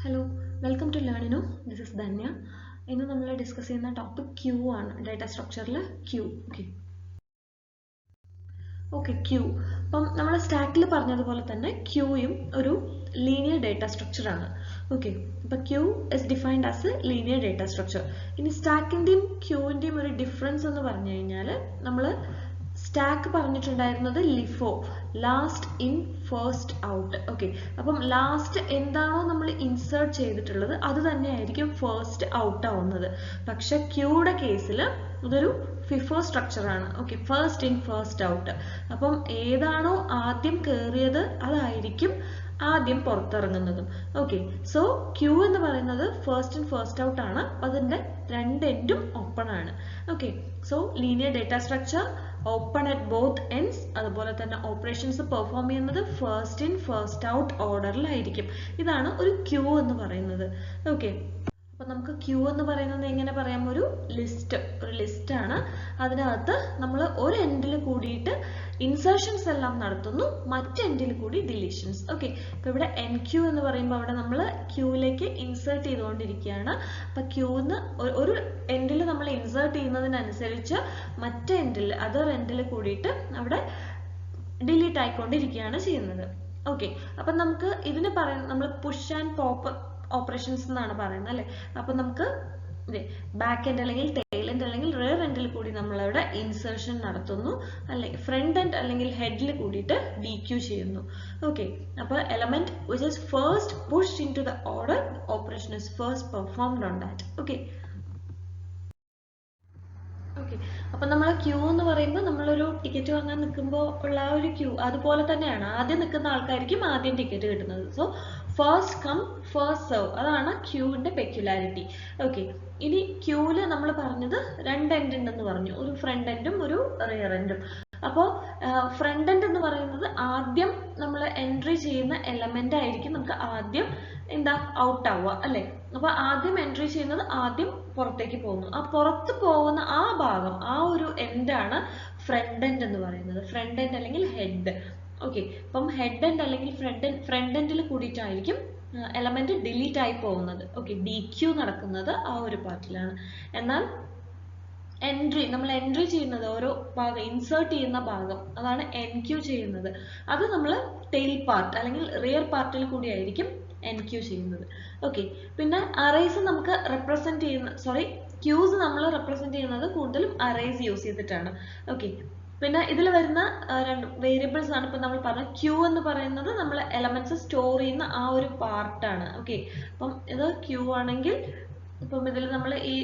Hello, welcome to Learnino. This is Dhanya. ഇന്ന് നമ്മൾ discuss ചെയ്യുന്ന ടോപ്പിക് ക്യൂ ആണ്. ഡാറ്റ സ്ട്രക്ചറിൽ ക്യൂ. Okay queue. അപ്പം നമ്മൾ സ്റ്റാക്കിൽ പറഞ്ഞതുപോലെ തന്നെ ക്യൂയും ഒരു ലീനിയർ ഡേറ്റ സ്ട്രക്ചർ ആണ്. ഓക്കെ, അപ്പം queue is defined as a linear data structure. ഇനി സ്റ്റാക്കിൻ്റെയും ക്യൂവിൻ്റെയും ഒരു ഡിഫറൻസ് എന്ന് പറഞ്ഞു കഴിഞ്ഞാൽ നമ്മൾ സ്റ്റാക്ക് പറഞ്ഞിട്ടുണ്ടായിരുന്നത് LIFO, last in first out. Okay, അപ്പം ലാസ്റ്റ് എന്താണോ നമ്മൾ ഇൻസേർട്ട് ചെയ്തിട്ടുള്ളത് അത് തന്നെയായിരിക്കും ഫസ്റ്റ് ഔട്ട് ആവുന്നത്. പക്ഷെ ക്യൂയുടെ കേസിൽ ഇതൊരു ഫിഫോ സ്ട്രക്ചർ ആണ്. Okay, first in first out. അപ്പം ഏതാണോ ആദ്യം കയറിയത് അതായിരിക്കും ആദ്യം പുറത്തിറങ്ങുന്നതും. ഓക്കെ, സോ ക്യൂ എന്ന് പറയുന്നത് ഫസ്റ്റ് ഇൻ ഫസ്റ്റ് ഔട്ട് ആണ്. അതിൻ്റെ രണ്ട് എൻഡും ഓപ്പൺ ആണ്. Okay, so linear data structure open at both ends. അതുപോലെ തന്നെ ഓപ്പറേഷൻസ് പെർഫോം ചെയ്യുന്നത് ഫസ്റ്റ് ഇൻ ഫസ്റ്റ് ഔട്ട് ഓർഡറിലായിരിക്കും. ഇതാണ് ഒരു ക്യൂ എന്ന് പറയുന്നത്. ഓക്കെ, അപ്പം നമുക്ക് ക്യൂ എന്ന് പറയുന്നത് എങ്ങനെ പറയാം? ഒരു ലിസ്റ്റ് ആണ്. അതിനകത്ത് നമ്മൾ ഒരു എൻഡിൽ കൂടിയിട്ട് ഇൻസേർഷൻസ് എല്ലാം നടത്തുന്നു, മറ്റ് എൻഡിൽ കൂടി ഡിലീഷൻസ്. ഓക്കെ, ഇപ്പം ഇവിടെ എൻ ക്യൂ എന്ന് പറയുമ്പോൾ അവിടെ നമ്മൾ ക്യൂവിലേക്ക് ഇൻസേർട്ട് ചെയ്തുകൊണ്ടിരിക്കുകയാണ്. അപ്പം ക്യൂന്ന് ഒരു എൻഡിൽ നമ്മൾ ഇൻസേർട്ട് ചെയ്യുന്നതിനനുസരിച്ച് മറ്റേ എൻഡിൽ അതർ എൻഡിൽ കൂടിയിട്ട് അവിടെ ഡിലീറ്റ് ആയിക്കൊണ്ടിരിക്കുകയാണ് ചെയ്യുന്നത്. ഓക്കെ, അപ്പം നമുക്ക് ഇതിന് പറയുന്നത് നമ്മൾ പുഷ് ആൻഡ് പോപ്പ് ഓപ്പറേഷൻസ് എന്നാണ് പറയുന്നത് അല്ലേ. അപ്പൊ നമുക്ക് ബാക്ക് എൻഡ് അല്ലെങ്കിൽ ടെയിൽ എൻഡ് അല്ലെങ്കിൽ റിയർ എൻഡിൽ കൂടി നമ്മളവിടെ ഇൻസേർഷൻ നടത്തുന്നു, അല്ലെങ്കിൽ ഫ്രണ്ട് എൻഡ് അല്ലെങ്കിൽ ഹെഡിൽ കൂടിയിട്ട് DQ ചെയ്യുന്നു. ഓക്കെ, അപ്പോൾ element which is first pushed into the order operation is first performed on that. Okay, അപ്പൊ നമ്മൾ ക്യൂ എന്ന് പറയുമ്പോൾ നമ്മളൊരു ടിക്കറ്റ് വാങ്ങാൻ നിൽക്കുമ്പോൾ ഉള്ള ആ ഒരു ക്യൂ അതുപോലെ തന്നെയാണ്. ആദ്യം നിൽക്കുന്ന ആൾക്കാർക്കും ആദ്യം ടിക്കറ്റ് കിട്ടുന്നത്. So first come first serve, അതാണ് ക്യൂവിന്റെ പെക്യുലാരിറ്റി. ഓക്കെ, ഇനി ക്യൂവില് നമ്മൾ പറഞ്ഞത് രണ്ട് എൻഡ് ഉണ്ടെന്ന് പറഞ്ഞു, ഒരു ഫ്രണ്ട് എൻഡും ഒരു റിയർ എൻഡും. അപ്പോൾ ഫ്രണ്ട് എൻഡ് എന്ന് പറയുന്നത് ആദ്യം നമ്മൾ എൻട്രി ചെയ്യുന്ന എലമെന്റ് ആയിരിക്കും നമുക്ക് ആദ്യം ഔട്ട് ആവുക അല്ലെ. അപ്പൊ ആദ്യം എൻട്രി ചെയ്യുന്നത് ആദ്യം പുറത്തേക്ക് പോകുന്നു. ആ പുറത്ത് പോകുന്ന ആ ഭാഗം, ആ ഒരു എൻഡാണ് ഫ്രണ്ട് എൻഡ് എന്ന് പറയുന്നത്. ഫ്രണ്ട് എൻഡ് അല്ലെങ്കിൽ ഹെഡ്. ഓക്കെ, അപ്പം ഹെഡ് എൻഡ് അല്ലെങ്കിൽ ഫ്രണ്ട് എൻഡിൽ കൂടിയിട്ടായിരിക്കും എലമെന്റ് ഡിലീറ്റ് ആയി പോകുന്നത്. ഓക്കെ, DQ നടക്കുന്നത് ആ ഒരു പാർട്ടിലാണ്. എന്നാൽ നമ്മൾ എൻട്രി ചെയ്യുന്നത് ഓരോ ഭാഗം ഇൻസേർട്ട് ചെയ്യുന്ന ഭാഗം, അതാണ് NQ ചെയ്യുന്നത്. അത് നമ്മൾ ടെയിൽ പാർട്ട് അല്ലെങ്കിൽ റിയർ പാർട്ടിൽ കൂടി ആയിരിക്കും NQ ചെയ്യുന്നത്. ഓക്കെ, പിന്നെ അറേസ് നമുക്ക് റെപ്രസെന്റ് ചെയ്യുന്ന ക്യൂസ് നമ്മൾ റെപ്രസെന്റ് ചെയ്യുന്നത് കൂടുതലും അറേസ് യൂസ് ചെയ്തിട്ടാണ്. ഓക്കെ, പിന്നെ ഇതിൽ വരുന്ന രണ്ട് വേരിയബിൾസ് ആണ് ഇപ്പൊ നമ്മൾ പറഞ്ഞ ക്യൂ എന്ന് പറയുന്നത് നമ്മൾ എലമെന്റ്സ് സ്റ്റോർ ചെയ്യുന്ന ആ ഒരു പാർട്ടാണ്. ഓക്കെ, അപ്പം ഇത് ക്യൂ ആണെങ്കിൽ ഇപ്പം ഇതിൽ നമ്മൾ ഈ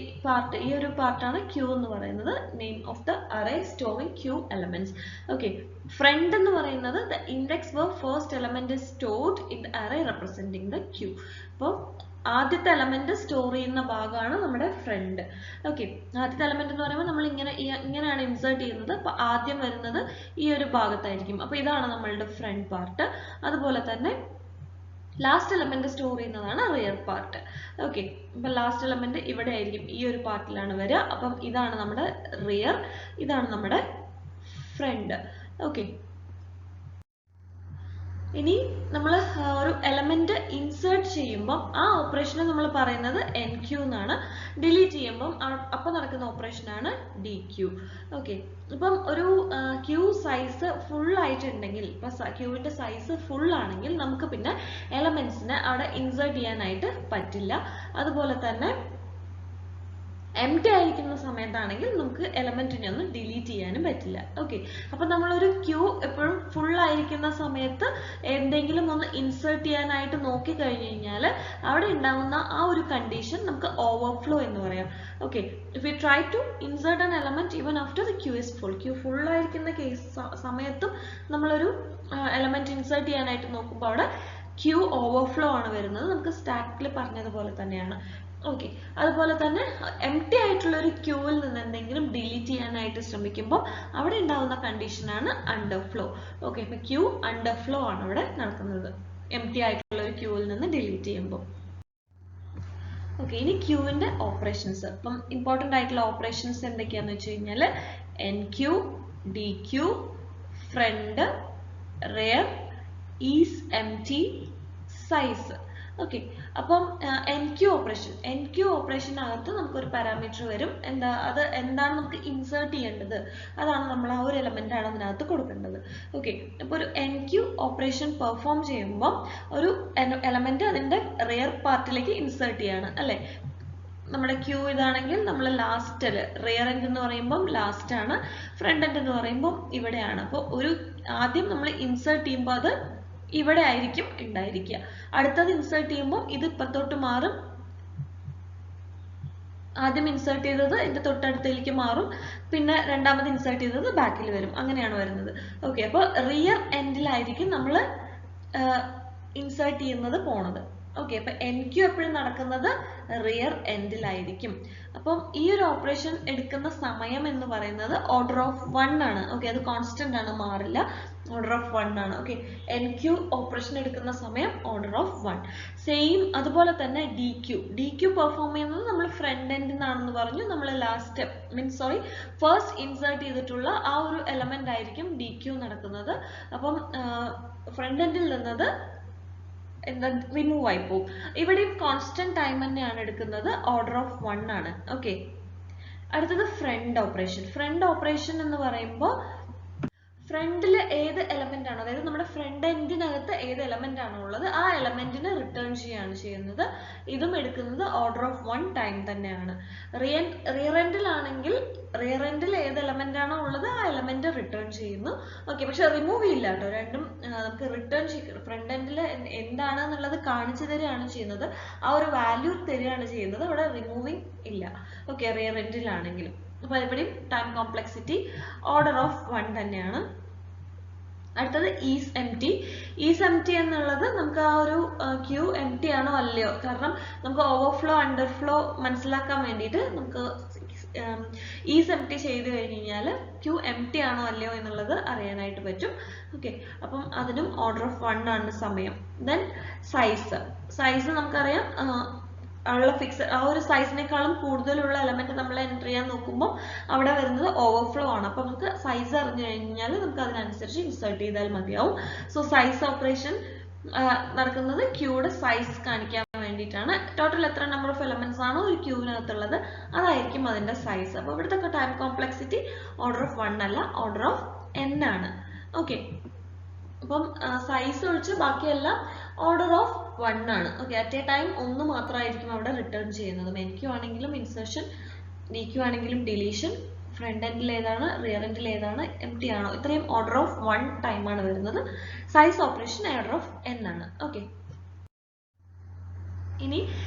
ഒരു പാർട്ടാണ് ക്യൂ എന്ന് പറയുന്നത്, name of the array storing queue elements. Okay, front എന്ന് പറയുന്നത് the index where first element is stored in the array representing the queue. അപ്പോൾ ആദ്യത്തെ എലമെന്റ് സ്റ്റോർ ചെയ്യുന്ന ഭാഗമാണ് നമ്മുടെ ഫ്രണ്ട്. ഓക്കെ, ആദ്യത്തെ എലമെന്റ് എന്ന് പറയുമ്പോൾ നമ്മൾ ഇങ്ങനെയാണ് ഇൻസേർട്ട് ചെയ്യുന്നത്. അപ്പൊ ആദ്യം വരുന്നത് ഈ ഒരു ഭാഗത്തായിരിക്കും. അപ്പൊ ഇതാണ് നമ്മളുടെ ഫ്രണ്ട് പാർട്ട്. അതുപോലെ തന്നെ ലാസ്റ്റ് എലമെന്റ് സ്റ്റോർ ചെയ്യുന്നതാണ് റിയർ പാർട്ട്. ഓക്കെ, അപ്പൊ ലാസ്റ്റ് എലമെന്റ് ഇവിടെ ആയിരിക്കും, ഈ ഒരു പാർട്ടിലാണ് വരിക. അപ്പം ഇതാണ് നമ്മുടെ റിയർ, ഇതാണ് നമ്മുടെ ഫ്രണ്ട്. ഓക്കെ, ഇനി നമ്മൾ ഒരു എലമെന്റ് ഇൻസേർട്ട് ചെയ്യുമ്പോൾ ആ ഓപ്പറേഷനെ നമ്മൾ പറയുന്നത് NQ എന്നാണ്. ഡിലീറ്റ് ചെയ്യുമ്പോൾ അപ്പോൾ നടക്കുന്ന ഓപ്പറേഷനാണ് DQ. ഓക്കെ, ഇപ്പം ഒരു ക്യൂ സൈസ് ഫുൾ ആയിട്ടുണ്ടെങ്കിൽ, ഇപ്പം ക്യൂവിന്റെ സൈസ് ഫുൾ ആണെങ്കിൽ നമുക്ക് പിന്നെ എലമെന്റ്സിനെ അവിടെ ഇൻസേർട്ട് ചെയ്യാനായിട്ട് പറ്റില്ല. അതുപോലെ തന്നെ എംപ്റ്റി ആയിരിക്കുന്ന സമയത്താണെങ്കിൽ നമുക്ക് എലമെന്റിനെ ഒന്നും ഡിലീറ്റ് ചെയ്യാനും പറ്റില്ല. ഓക്കെ, അപ്പൊ നമ്മളൊരു ക്യൂ എപ്പോഴും ഫുൾ ആയിരിക്കുന്ന സമയത്ത് എന്തെങ്കിലും ഒന്ന് ഇൻസേർട്ട് ചെയ്യാനായിട്ട് നോക്കി കഴിഞ്ഞു കഴിഞ്ഞാൽ അവിടെ ഉണ്ടാകുന്ന ആ ഒരു കണ്ടീഷൻ നമുക്ക് ഓവർഫ്ലോ എന്ന് പറയാം. Okay, if you try to insert an element even after the queue is full, queue full ആയിരിക്കുന്ന സമയത്തും നമ്മളൊരു എലമെന്റ് ഇൻസേർട്ട് ചെയ്യാനായിട്ട് നോക്കുമ്പോൾ അവിടെ ക്യൂ ഓവർഫ്ലോ ആണ് വരുന്നത്. നമുക്ക് സ്റ്റാക്കിൽ പറഞ്ഞതുപോലെ തന്നെയാണ്. ഓക്കെ, അതുപോലെ തന്നെ എംപ്റ്റി ആയിട്ടുള്ള ഒരു ക്യൂവിൽ നിന്ന് എന്തെങ്കിലും ഡിലീറ്റ് ചെയ്യാനായിട്ട് ശ്രമിക്കുമ്പോൾ അവിടെ ഉണ്ടാകുന്ന കണ്ടീഷനാണ് അണ്ടർഫ്ലോ. ഓക്കെ, ഇപ്പൊ ക്യൂ അണ്ടർഫ്ലോ ആണ് അവിടെ നടക്കുന്നത് എംപ്റ്റി ആയിട്ടുള്ള ഒരു ക്യൂവിൽ നിന്ന് ഡിലീറ്റ് ചെയ്യുമ്പോൾ. ഓക്കെ, ഇനി ക്യൂവിന്റെ ഓപ്പറേഷൻസ്. അപ്പം ഇമ്പോർട്ടൻ്റ് ആയിട്ടുള്ള ഓപ്പറേഷൻസ് എന്തൊക്കെയാന്ന് വെച്ച് കഴിഞ്ഞാൽ NQ, DQ, front, rear, is empty, size. Okay. അപ്പം എൻ ക്യു ഓപ്പറേഷനകത്ത് നമുക്കൊരു പാരാമീറ്റർ വരും. അത് എന്താണ് നമുക്ക് ഇൻസേർട്ട് ചെയ്യേണ്ടത്, അതാണ് നമ്മൾ ആ ഒരു എലമെന്റ് ആണ് അതിനകത്ത് കൊടുക്കേണ്ടത്. ഓക്കെ. അപ്പോൾ ഒരു എൻ ക്യു ഓപ്പറേഷൻ പെർഫോം ചെയ്യുമ്പോൾ ഒരു എലമെന്റ് അതിന്റെ റിയർ പാർട്ടിലേക്ക് ഇൻസേർട്ട് ചെയ്യാണ് അല്ലെ. നമ്മുടെ ക്യൂ ഇതാണെങ്കിൽ നമ്മൾ ലാസ്റ്റില്, റിയർ എൻഡ് എന്ന് പറയുമ്പോൾ ലാസ്റ്റ് ആണ്, ഫ്രണ്ട് എൻഡ് എന്ന് പറയുമ്പോൾ ഇവിടെയാണ്. അപ്പോൾ ആദ്യം നമ്മൾ ഇൻസേർട്ട് ചെയ്യുമ്പോൾ അത് ഇവിടെ ആയിരിക്കും ഉണ്ടായിരിക്കുക. അടുത്തത് ഇൻസേർട്ട് ചെയ്യുമ്പോൾ ഇത് ഇപ്പത്തോട്ട് മാറും, ആദ്യം ഇൻസേർട്ട് ചെയ്തത് ഇതിന്റെ തൊട്ടടുത്തേക്ക് മാറും, പിന്നെ രണ്ടാമത് ഇൻസേർട്ട് ചെയ്തത് ബാക്കിൽ വരും, അങ്ങനെയാണ് വരുന്നത്. ഓക്കെ. അപ്പോൾ റിയർ എൻഡിലായിരിക്കും നമ്മൾ ഇൻസേർട്ട് ചെയ്യുന്നത് പോണത്. ഓക്കെ. അപ്പൊ എൻ ക്യു എപ്പോഴും നടക്കുന്നത് റിയർ എൻഡിലായിരിക്കും. അപ്പം ഈ ഒരു ഓപ്പറേഷൻ എടുക്കുന്ന സമയം എന്ന് പറയുന്നത് ഓർഡർ ഓഫ് 1 ആണ്. ഓക്കെ. അത് കോൺസ്റ്റന്റ് ആണ്, മാറില്ല, ഓർഡർ ഓഫ് 1 ആണ്. ഓക്കെ. എൻ ക്യു ഓപ്പറേഷൻ എടുക്കുന്ന സമയം ഓർഡർ ഓഫ് 1. സെയിം അതുപോലെ തന്നെ ഡി ക്യു പെർഫോം ചെയ്യുന്നത് നമ്മൾ ഫ്രണ്ട് എൻഡിൽ നിന്നാണെന്ന് പറഞ്ഞു. നമ്മൾ ഫസ്റ്റ് ഇൻസേർട്ട് ചെയ്തിട്ടുള്ള ആ ഒരു എലമെന്റ് ആയിരിക്കും ഡി ക്യു നടക്കുന്നത്. അപ്പം ഫ്രണ്ട് എൻഡിൽ നിന്നത് റിമൂവ് ആയി പോകും. ഇവിടെയും കോൺസ്റ്റന്റ് ടൈം തന്നെയാണ് എടുക്കുന്നത്, ഓർഡർ ഓഫ് 1 ആണ്. ഓക്കെ. അടുത്തത് ഫ്രണ്ട് ഓപ്പറേഷൻ എന്ന് പറയുമ്പോൾ ഫ്രണ്ടിൽ ഏത് എലമെന്റ് ആണോ, അതായത് നമ്മുടെ ഫ്രണ്ട് എൻഡിനകത്ത് ഏത് എലമെന്റ് ആണോ ഉള്ളത് ആ എലമെന്റിനെ റിട്ടേൺ ചെയ്യാണ് ചെയ്യുന്നത്. ഇതും എടുക്കുന്നത് ഓർഡർ ഓഫ് 1 ടൈം തന്നെയാണ്. റിയർ എൻഡിലാണെങ്കിൽ റിയർ എൻഡിൽ ഏത് എലമെന്റ് ആണോ ഉള്ളത് ആ എലമെന്റ് റിട്ടേൺ ചെയ്യുന്നു. ഓക്കെ. പക്ഷെ റിമൂവ് ചെയ്യില്ല കേട്ടോ, രണ്ടും നമുക്ക് റിട്ടേൺ ഫ്രണ്ട് എൻഡിൽ എന്താണ് എന്നുള്ളത് കാണിച്ചു തരികയാണ് ചെയ്യുന്നത്, ആ ഒരു വാല്യൂ തരികയാണ് ചെയ്യുന്നത്, അവിടെ റിമൂവിങ് ഇല്ല. ഓക്കെ. റിയർ എൻഡിലാണെങ്കിലും. അപ്പൊ ഇവിടെയും ടൈം കോംപ്ലക്സിറ്റി ഓർഡർ ഓഫ് 1 തന്നെയാണ്. അടുത്തത് ഈസ് എം ടി എന്നുള്ളത് നമുക്ക് ആ ഒരു ക്യൂ എം ടി ആണോ അല്ലയോ, കാരണം നമുക്ക് ഓവർഫ്ലോ അണ്ടർഫ്ലോ മനസ്സിലാക്കാൻ വേണ്ടിയിട്ട് നമുക്ക് ഈസ് എം ടി ചെയ്ത് കഴിഞ്ഞാൽ ക്യൂ എം ടി ആണോ അല്ലയോ എന്നുള്ളത് അറിയാനായിട്ട് പറ്റും. ഓക്കെ. അപ്പം അതിനും ഓർഡർ ഓഫ് 1 ആണ് സമയം. ദെൻ സൈസ് നമുക്കറിയാം, ഉള്ള ആ ഒരു സൈസിനേക്കാളും കൂടുതലുള്ള എലമെന്റ് നമ്മൾ എൻ്റർ ചെയ്യാൻ നോക്കുമ്പോൾ അവിടെ വരുന്നത് ഓവർഫ്ലോ ആണ്. അപ്പൊ നമുക്ക് സൈസ് അറിഞ്ഞു കഴിഞ്ഞാൽ നമുക്ക് അതിനനുസരിച്ച് ഇൻസേർട്ട് ചെയ്താൽ മതിയാവും. സോ സൈസ് ഓപ്പറേഷൻ നടക്കുന്നത് ക്യൂയുടെ സൈസ് കാണിക്കാൻ വേണ്ടിയിട്ടാണ്. ടോട്ടൽ എത്ര നമ്പർ ഓഫ് എലമെന്റ്സ് ആണോ ഒരു ക്യൂവിനകത്തുള്ളത് അതായിരിക്കും അതിന്റെ സൈസ്. അപ്പൊ ഇവിടുത്തെ ടൈം കോംപ്ലക്സിറ്റി ഓർഡർ ഓഫ് 1 അല്ല, ഓർഡർ ഓഫ് n ആണ്. ഓക്കെ. അപ്പം സൈസ് ഒഴിച്ച് ബാക്കിയെല്ലാം ഓർഡർ ഓഫ് 1 ആണ്. ഓക്കെ. അറ്റ് എ ടൈം ഒന്ന് മാത്രമായിരിക്കും അവിടെ റിട്ടേൺ ചെയ്യുന്നത്. എൻ ക്യു ആണെങ്കിലും ഇൻസേർഷൻ, ഡി ക്യു ആണെങ്കിലും ഡിലീഷൻ, ഫ്രണ്ട് എൻഡിൽ ഏതാണ്, റിയർ എൻഡിൽ ഏതാണ്, എം ടി ആണോ, ഇത്രയും ഓർഡർ ഓഫ് 1 ടൈം ആണ് വരുന്നത്. Size operation order of n ആണ്. ഓക്കെ. ഇനി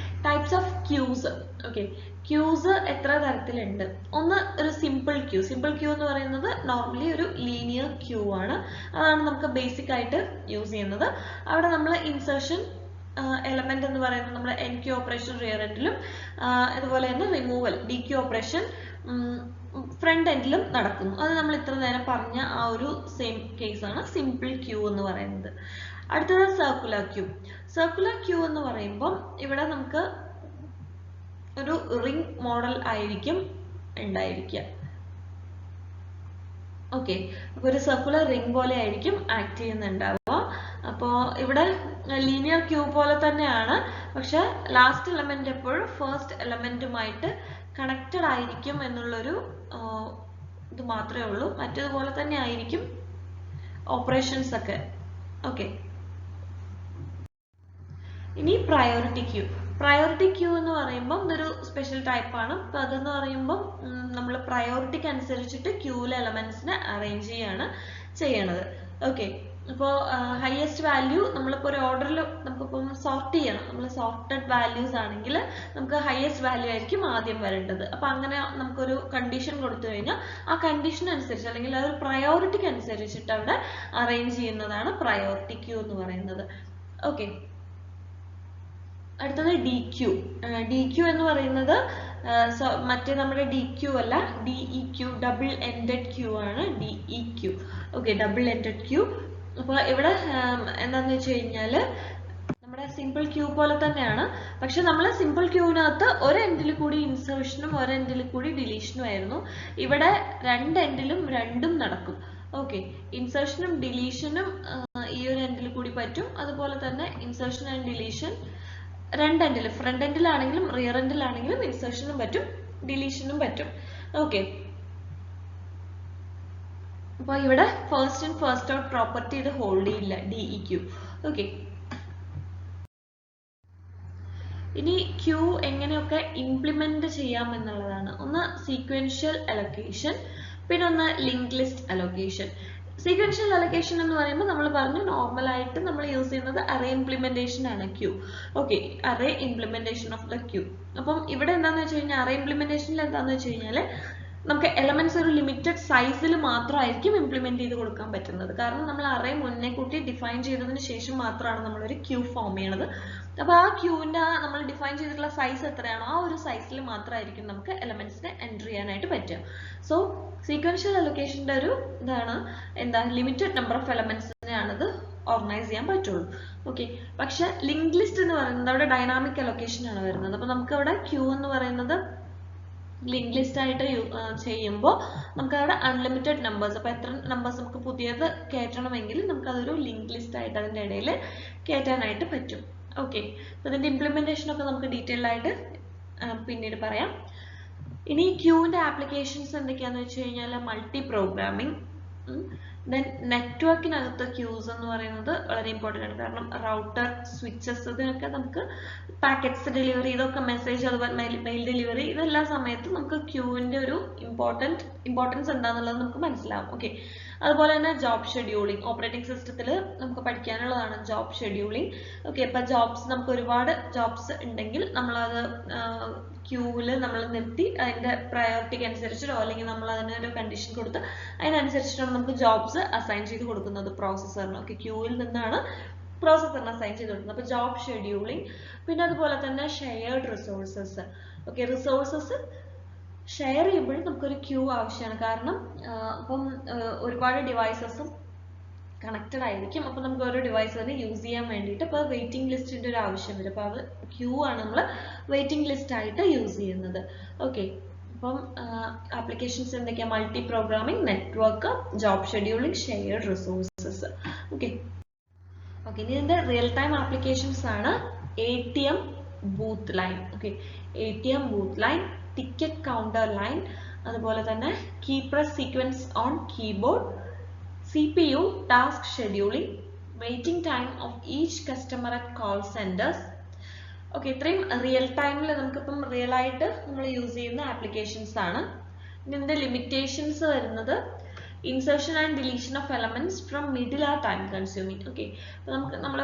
types of queues. Okay. Queues എത്ര തരത്തിലുണ്ട്? ഒന്ന് ഒരു സിമ്പിൾ ക്യൂ എന്ന് പറയുന്നത് നോർമലി ഒരു ലീനിയർ ക്യൂ ആണ്. അതാണ് നമുക്ക് ബേസിക് ആയിട്ട് യൂസ് ചെയ്യുന്നത്. അവിടെ നമ്മൾ ഇൻസേർഷൻ എലമെന്റ് എന്ന് പറയുന്നത് നമ്മുടെ എൻ ക്യൂ ഓപ്പറേഷൻ റിയർ എൻഡിലും അതുപോലെ തന്നെ removal dequeue operation front എൻഡിലും നടക്കുന്നു. അത് നമ്മൾ ഇത്ര നേരം പറഞ്ഞ ആ ഒരു സെയിം കേസാണ് സിമ്പിൾ ക്യൂ എന്ന് പറയുന്നത്. അടുത്തത് സർക്കുലർ ക്യൂ എന്ന് പറയുമ്പോൾ ഇവിടെ നമുക്ക് ഒരു റിംഗ് മോഡൽ ആയിരിക്കും ഉണ്ടായിരിക്കുക. ഓക്കെ. അപ്പൊ ഒരു സർക്കുലർ റിംഗ് പോലെ ആയിരിക്കും ആക്ട് ചെയ്യുന്നുണ്ടാവുക. അപ്പോൾ ഇവിടെ ലീനിയർ ക്യൂ പോലെ തന്നെയാണ്, പക്ഷെ ലാസ്റ്റ് എലമെന്റ് എപ്പോഴും ഫസ്റ്റ് എലമെന്റുമായിട്ട് കണക്റ്റഡ് ആയിരിക്കും എന്നുള്ളൊരു ഇത് മാത്രമേ ഉള്ളൂ. മറ്റേതുപോലെ തന്നെ ആയിരിക്കും ഓപ്പറേഷൻസ് ഒക്കെ. ഓക്കെ. ഇനി പ്രയോറിറ്റി ക്യൂ എന്ന് പറയുമ്പോൾ ഇതൊരു സ്പെഷ്യൽ ടൈപ്പ് ആണ്. അപ്പൊ അതെന്ന് പറയുമ്പോൾ നമ്മൾ പ്രയോറിറ്റിക്ക് അനുസരിച്ചിട്ട് ക്യൂവിലെ എലമെന്റ്സിനെ അറേഞ്ച് ചെയ്യാണ് ചെയ്യണത്. ഓക്കെ. അപ്പോൾ ഹയസ്റ്റ് വാല്യൂ നമ്മളിപ്പോൾ ഒരു ഓർഡറിൽ നമുക്കിപ്പം സോർട്ട് ചെയ്യണം. നമ്മൾ സോർട്ടഡ് വാല്യൂസ് ആണെങ്കിൽ നമുക്ക് ഹയസ്റ്റ് വാല്യൂ ആയിരിക്കും ആദ്യം വരേണ്ടത്. അപ്പൊ അങ്ങനെ നമുക്കൊരു കണ്ടീഷൻ കൊടുത്തു കഴിഞ്ഞാൽ ആ കണ്ടീഷൻ അനുസരിച്ച് അല്ലെങ്കിൽ ആ ഒരു പ്രയോറിറ്റിക്ക് അനുസരിച്ചിട്ട് അവിടെ അറേഞ്ച് ചെയ്യുന്നതാണ് പ്രയോറിറ്റി ക്യൂ എന്ന് പറയുന്നത്. ഓക്കെ. അടുത്തത് ഡി ക്യൂ എന്ന് പറയുന്നത് മറ്റേ നമ്മുടെ ഡി ക്യൂ അല്ല, DE queue, double ended queue ആണ് DE queue. Okay. Double ended queue. അപ്പോൾ ഇവിടെ എന്താന്ന് വെച്ച് കഴിഞ്ഞാല് നമ്മുടെ സിമ്പിൾ ക്യൂ പോലെ തന്നെയാണ്. പക്ഷെ നമ്മൾ സിമ്പിൾ ക്യൂവിനകത്ത് ഒരു എൻഡിൽ കൂടി ഇൻസേർഷനും ഒരു എൻഡിൽ കൂടി ഡിലീഷനും ആയിരുന്നു. ഇവിടെ രണ്ട് എൻഡിലും രണ്ടും നടക്കും. ഓക്കെ. ഇൻസേർഷനും ഡിലീഷനും ഈ ഒരു എൻഡിൽ കൂടി പറ്റും. അതുപോലെ തന്നെ ഇൻസേർഷൻ ആൻഡ് ഡിലീഷൻ രണ്ട് എൻഡിൽ, ഫ്രണ്ട് എൻഡിലാണെങ്കിലും റിയർ എൻഡിലാണെങ്കിലും ഇൻസേർഷനും പറ്റും ഡിലീഷനും പറ്റും. ഓക്കെ, അപ്പോൾ ഇവിടെ first in first out property ഇത് ഹോൾഡ് ചെയ്യില്ല DEQ. ഓക്കെ, ഇനി ക്യൂ എങ്ങനെയൊക്കെ ഇംപ്ലിമെന്റ് ചെയ്യാം എന്നുള്ളതാണ്. ഒന്ന് സീക്വൻഷ്യൽ അലൊക്കേഷൻ, പിന്നെ ഒന്ന് link list allocation. Sequential allocation എന്ന് പറയുമ്പോൾ നമ്മൾ പറഞ്ഞു നോർമൽ ആയിട്ട് നമ്മൾ യൂസ് ചെയ്യുന്നത് അറേ ഇംപ്ലിമെന്റേഷൻ ആണ് queue. Okay, array implementation of the queue. അപ്പം ഇവിടെ എന്താണെന്ന് വെച്ച് കഴിഞ്ഞാൽ അറേ ഇംപ്ലിമെന്റേഷനിൽ എന്താണെന്ന് വെച്ച് കഴിഞ്ഞാൽ നമുക്ക് എലമെന്റ്സ് ഒരു ലിമിറ്റഡ് സൈസിൽ മാത്രമായിരിക്കും ഇംപ്ലിമെന്റ് ചെയ്ത് കൊടുക്കാൻ പറ്റുന്നത്. കാരണം നമ്മൾ അറേ മുന്നേ കൂട്ടി ഡിഫൈൻ ചെയ്തതിന് ശേഷം മാത്രമാണ് നമ്മളൊരു ക്യൂ ഫോം ചെയ്യണത്. അപ്പോൾ ആ ക്യൂവിന്റെ നമ്മൾ ഡിഫൈൻ ചെയ്തിട്ടുള്ള സൈസ് എത്രയാണോ ആ ഒരു സൈസിൽ മാത്രമായിരിക്കും നമുക്ക് എലമെന്റ്സിനെ എൻറ്റർ ചെയ്യാനായിട്ട് പറ്റുക. സോ സീക്വൻഷ്യൽ അലൊക്കേഷന്റെ ഒരു ഇതാണ് എന്താ, ലിമിറ്റഡ് നമ്പർ ഓഫ് എലമെന്റ്സിനെയാണത് ഓർഗനൈസ് ചെയ്യാൻ പറ്റുള്ളൂ. ഓക്കെ, പക്ഷെ ലിങ്ക് ലിസ്റ്റ് എന്ന് പറയുന്നത് അവിടെ ഡൈനാമിക് അലൊക്കേഷൻ ആണ് വരുന്നത്. അപ്പോൾ നമുക്ക് അവിടെ ക്യൂ എന്ന് പറയുന്നത് ലിങ്ക് ലിസ്റ്റ് ആയിട്ട് ചെയ്യുമ്പോൾ നമുക്ക് അവിടെ അൺലിമിറ്റഡ് നമ്പേഴ്സ്, അപ്പോൾ എത്ര നമ്പേഴ്സ് നമുക്ക് പുതിയത് കയറ്റണമെങ്കിൽ നമുക്ക് അതൊരു ലിങ്ക് ലിസ്റ്റ് ആയിട്ട് അതിൻ്റെ ഇടയിൽ കയറ്റാനായിട്ട് പറ്റും. ഓക്കെ, അപ്പോൾ ഇതിൻ്റെ ഇംപ്ലിമെന്റേഷൻ ഒക്കെ നമുക്ക് ഡീറ്റെയിൽ ആയിട്ട് പിന്നീട് പറയാം. ഇനി ക്യൂവിൻ്റെ ആപ്ലിക്കേഷൻസ് എന്തൊക്കെയാണെന്ന് വെച്ച് കഴിഞ്ഞാൽ മൾട്ടി പ്രോഗ്രാമിംഗ്, ദെൻ നെറ്റ്വർക്കിനകത്ത് ക്യൂസ് എന്ന് പറയുന്നത് വളരെ ഇമ്പോർട്ടൻ്റ് ആണ്. കാരണം റൗട്ടർ, സ്വിച്ചസ്, ഇതിനൊക്കെ നമുക്ക് പാക്കറ്റ്സ് ഡെലിവറി, ഇതൊക്കെ മെസ്സേജ്, അതുപോലെ മെയിൽ ഡെലിവറി, ഇതെല്ലാ സമയത്തും നമുക്ക് ക്യൂവിൻ്റെ ഒരു ഇമ്പോർട്ടൻസ് എന്താണെന്നുള്ളത് നമുക്ക് മനസ്സിലാവും. ഓക്കെ, അതുപോലെ തന്നെ ജോബ് ഷെഡ്യൂളിംഗ്, ഓപ്പറേറ്റിംഗ് സിസ്റ്റത്തിൽ നമുക്ക് പഠിക്കാനുള്ളതാണ് ജോബ് ഷെഡ്യൂളിംഗ്. ഓക്കെ, അപ്പോൾ ജോബ്സ് നമുക്ക് ഒരുപാട് ജോബ്സ് ഉണ്ടെങ്കിൽ നമ്മളത് ക്യൂവിൽ നമ്മൾ നിർത്തി അതിൻ്റെ പ്രയോറിറ്റിക്ക് അനുസരിച്ചിട്ടോ അല്ലെങ്കിൽ നമ്മൾ അതിനൊരു കണ്ടീഷൻ കൊടുത്ത് അതിനനുസരിച്ചിട്ടാണ് നമുക്ക് ജോബ്സ് അസൈൻ ചെയ്ത് കൊടുക്കുന്നത് പ്രോസസ്സറിന്. ഓക്കെ, ക്യൂവിൽ നിന്നാണ് പ്രോസസ്സറിന് അസൈൻ ചെയ്ത് കൊടുക്കുന്നത്. അപ്പോൾ ജോബ് ഷെഡ്യൂളിംഗ്, പിന്നെ അതുപോലെ തന്നെ shared resources. Okay, resources share ചെയ്യുമ്പോഴും നമുക്കൊരു ക്യൂ ആവശ്യമാണ്. കാരണം അപ്പം ഒരുപാട് ഡിവൈസസും കണക്റ്റഡ് ആയിരിക്കും. അപ്പോൾ നമുക്ക് ഓരോ ഡിവൈസ് തന്നെ യൂസ് ചെയ്യാൻ വേണ്ടിയിട്ട് ഇപ്പോൾ വെയിറ്റിംഗ് ലിസ്റ്റിൻ്റെ ഒരു ആവശ്യം വരും. അപ്പോൾ അത് ക്യൂ ആണ് നമ്മൾ വെയിറ്റിംഗ് ലിസ്റ്റ് ആയിട്ട് യൂസ് ചെയ്യുന്നത്. ഓക്കെ, അപ്പം ആപ്ലിക്കേഷൻസ് എന്തൊക്കെയാണ്? Multi programming, network, job scheduling, shared resources. Okay, ഇനി ഇതിൻ്റെ റിയൽ ടൈം ആപ്ലിക്കേഷൻസ് ആണ് ATM booth line. Okay, ATM booth line, ticket counter line, അതുപോലെ തന്നെ key press sequence on keyboard, CPU task scheduling, waiting time of each customer at call centres. Okay, ഇത്രയും real ടൈമിൽ നമുക്കിപ്പം real ആയിട്ട് നമ്മൾ use ചെയ്യുന്ന applications ആണ്. ഇതിൻ്റെ ലിമിറ്റേഷൻസ് വരുന്നത് insertion and deletion of elements from middle are time consuming. Okay, അപ്പോൾ നമുക്ക് നമ്മൾ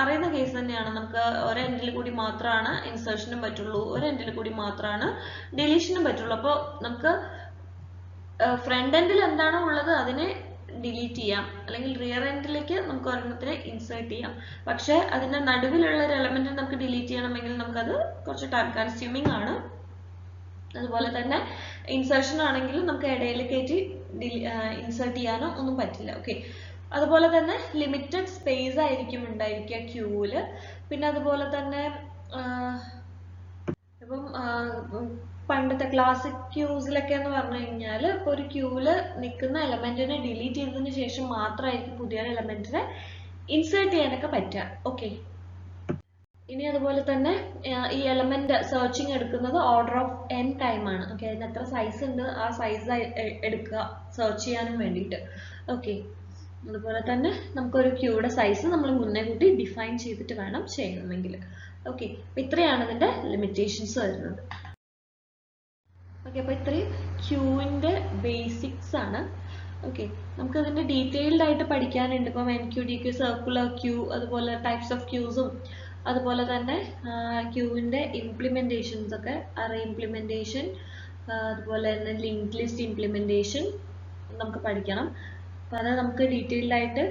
അറിയുന്ന കേസ് തന്നെയാണ്. നമുക്ക് ഒരു എൻഡിൽ കൂടി മാത്രമാണ് ഇൻസേർഷനും പറ്റുള്ളൂ, ഒരു എൻഡിൽ കൂടി മാത്രമാണ് ഡിലീഷനും പറ്റുള്ളൂ. അപ്പോൾ നമുക്ക് ഫ്രണ്ട് എൻഡിൽ എന്താണോ ഉള്ളത് അതിനെ ഡിലീറ്റ് ചെയ്യാം, അല്ലെങ്കിൽ റിയർ എൻഡിലേക്ക് നമുക്ക് ഒരെണ്ണത്തിനെ ഇൻസേർട്ട് ചെയ്യാം. പക്ഷേ അതിൻ്റെ നടുവിലുള്ള ഒരു എലമെന്റ് നമുക്ക് ഡിലീറ്റ് ചെയ്യണമെങ്കിൽ നമുക്കത് കുറച്ച് ടൈം കൺസ്യൂമിങ് ആണ്. അതുപോലെ തന്നെ ഇൻസേർഷൻ ആണെങ്കിലും നമുക്ക് ഇടയിൽ കയറ്റി ഇൻസേർട്ട് ചെയ്യാനോ ഒന്നും പറ്റില്ല. ഓക്കെ, അതുപോലെ തന്നെ ലിമിറ്റഡ് സ്പേസ് ആയിരിക്കും ഉണ്ടായിരിക്കുക ക്യൂവില്. പിന്നെ അതുപോലെ തന്നെ ഇപ്പം പണ്ടത്തെ ക്ലാസിക് ക്യൂസിലൊക്കെ എന്ന് പറഞ്ഞു കഴിഞ്ഞാൽ ഇപ്പോൾ ഒരു ക്യൂവിൽ നിൽക്കുന്ന എലമെന്റിനെ ഡിലീറ്റ് ചെയ്തതിന് ശേഷം മാത്രമായിരിക്കും പുതിയൊരു എലമെന്റിനെ ഇൻസേർട്ട് ചെയ്യാനൊക്കെ പറ്റുക. ഓക്കെ, ഇനി അതുപോലെ തന്നെ ഈ എലമെന്റ് സെർച്ചിങ് എടുക്കുന്നത് ഓർഡർ ഓഫ് n ടൈമാണ്. ഓക്കെ, അതിന് എത്ര സൈസ് ഉണ്ട് ആ സൈസ് എടുക്കുക സെർച്ച് ചെയ്യാനും വേണ്ടിയിട്ട്. ഓക്കെ, അതുപോലെ തന്നെ നമുക്കൊരു ക്യൂയുടെ സൈസ് നമ്മൾ മുന്നേ കൂട്ടി ഡിഫൈൻ ചെയ്തിട്ട് വേണം ചെയ്യണമെങ്കിൽ. ഓക്കെ, അപ്പോൾ ഇത്രയാണ് ഇതിൻ്റെ ലിമിറ്റേഷൻസ് വരുന്നത്. ഓക്കെ, അപ്പോൾ ഇത്രയും ക്യൂവിൻ്റെ ബേസിക്സ് ആണ്. ഓക്കെ, നമുക്ക് അതിൻ്റെ ഡീറ്റെയിൽഡ് ആയിട്ട് പഠിക്കാനുണ്ട്. ഇപ്പം NQ-DQ, സർക്കുലർ ക്യൂ, അതുപോലെ ടൈപ്സ് ഓഫ് ക്യൂസും, അതുപോലെ തന്നെ ക്യൂവിൻ്റെ ഇംപ്ലിമെൻറ്റേഷൻസ് ഒക്കെ, അറേ ഇംപ്ലിമെൻറ്റേഷൻ, അതുപോലെ തന്നെ ലിങ്ക് ലിസ്റ്റ് ഇംപ്ലിമെൻറ്റേഷൻ നമുക്ക് പഠിക്കണം. അപ്പോൾ അത് നമുക്ക് ഡീറ്റെയിൽഡ് ആയിട്ട്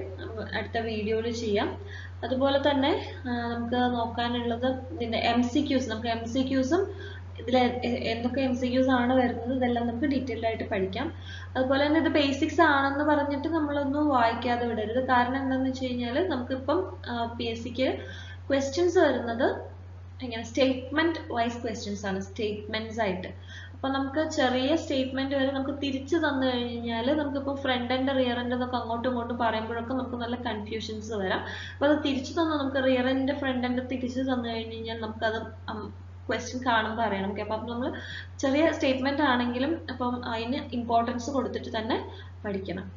അടുത്ത വീഡിയോയിൽ ചെയ്യാം. അതുപോലെ തന്നെ നമുക്ക് നോക്കാനുള്ളത് ഇതിൻ്റെ MCQs. നമുക്ക് MCQസും ഇതിൽ എന്തൊക്കെ MCQs ആണ് വരുന്നത് ഇതെല്ലാം നമുക്ക് ഡീറ്റെയിൽഡ് ആയിട്ട് പഠിക്കാം. അതുപോലെ തന്നെ ഇത് ബേസിക്സ് ആണെന്ന് പറഞ്ഞിട്ട് നമ്മളൊന്നും വായിക്കാതെ വിടരുത്. കാരണം എന്താണെന്ന് വെച്ച് കഴിഞ്ഞാൽ നമുക്കിപ്പം PSCക്ക് ക്വസ്റ്റ്യൻസ് വരുന്നത് എങ്ങനെ സ്റ്റേറ്റ്മെന്റ് വൈസ് ക്വസ്റ്റ്യൻസ് ആണ്, സ്റ്റേറ്റ്മെന്റ്സ് ആയിട്ട്. അപ്പോൾ നമുക്ക് ചെറിയ സ്റ്റേറ്റ്മെന്റ് വരെ നമുക്ക് തിരിച്ചു തന്നു കഴിഞ്ഞാൽ നമുക്കിപ്പോൾ ഫ്രണ്ട് എൻഡ് റിയർ എൻഡ് എന്നൊക്കെ അങ്ങോട്ടും ഇങ്ങോട്ടും പറയുമ്പോഴൊക്കെ നമുക്ക് നല്ല കൺഫ്യൂഷൻസ് വരാം. അപ്പോൾ അത് തിരിച്ചു തന്നാൽ നമുക്ക് റിയർ എൻഡ് ഫ്രണ്ട് എൻഡ് തിരിച്ചു തന്നു കഴിഞ്ഞാൽ നമുക്കത് ക്വസ്റ്റ്യൻ കാണുമ്പോൾ അറിയണം. ഓക്കെ, അപ്പം നമ്മൾ ചെറിയ സ്റ്റേറ്റ്മെന്റ് ആണെങ്കിലും അപ്പം അതിന് ഇമ്പോർട്ടൻസ് കൊടുത്തിട്ട് തന്നെ പഠിക്കണം.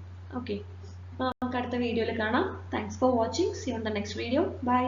ഓക്കെ, അപ്പോൾ നമുക്ക് അടുത്ത വീഡിയോയിൽ കാണാം. Thanks for watching. See you on the next video. By.